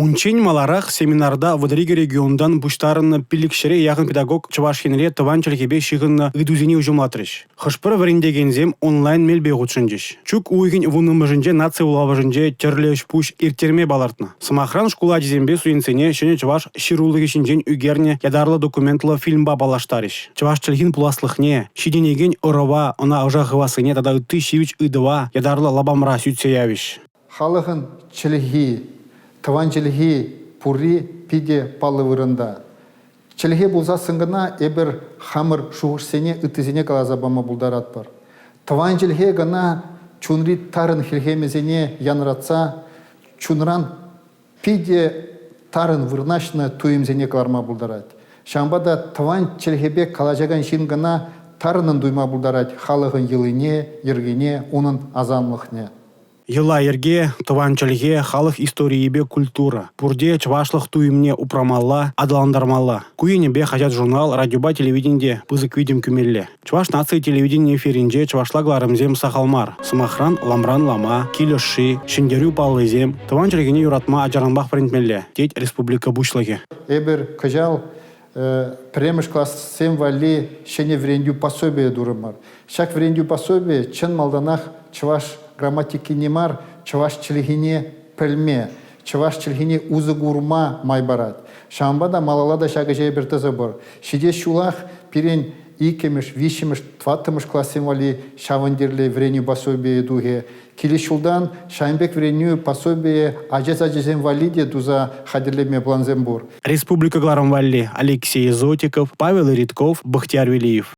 Унчень маларах семинарда Вадрига региондан буштарынны пиликшере яғын педагог Чувашхенре тыванчылхебе шиғынны ыдузене ұжымлатырыш. Хышпыр варендегензем онлайн мелбе ғутшынжыш. Чук уйгін вунымыжынже нация улавыжынже терлеш пуш иртерме балартны. Самахран шкула дизембе суинцене шене Чуваш ширулы кешінжен үгерне ядарлы документлы фильмба балаштарыш. Чувашчылхин пуласлыхне, шиденеген ұрыва, она ұжа ғывасыне тада үтті шивич ыдыва ядарлы лабамра сүтсе явиш. Халығын чілгі, тыванчылхи пурри пиде палы вырында. Чілге болса сыңғына әбір хамыр шуғышсене үттізене қалазабама бұлдарат бар. Тыванчылге ғана чунри тарын хилхемезене янратса, чунран пиде тарын вырнашны туимзене қаларма бұлдарат. Шамбада тыванчылгебе қалажаган шин ғана тарынын дуйма бұлдарат халығын еліне, ергене, оның азамлықне. Йыла ерге, тыванчылге, халық историебе культура. Пурде чывашлық туимне упрамалла, адаландармалла. Куенебе хажат журнал, радиоба телевиденде пызык видим күмелле. Чываш нации телевидение эфиринже чывашлагларымзем сахалмар. Самахран ламран лама, килеши, шендерю паллызем. Тыванчылгене юратма ажаранбах принтмелле. Теть республика бушлаге. Эбер кажал премеш класс 7 вали шене врендю пособие дурымар. Шак врендю пособие чын малданах чываш грамматики немар, чываш чилгине пельме, чываш чилгине узы гурма майбарат. Шамбада малалада шага жайбертазы бар. Шиде шулах пирен икемеш, вишемеш, тваттымеш классен вали шавандерле вреню пособие дуге. Кили шулдан шаймбек вреню пособие ажез-ажезен валиде дуза хадерлеме бланзембур. Республика Гларам Валли, Алексей Зотиков, Павел Ритков, Бахтияр Велиев.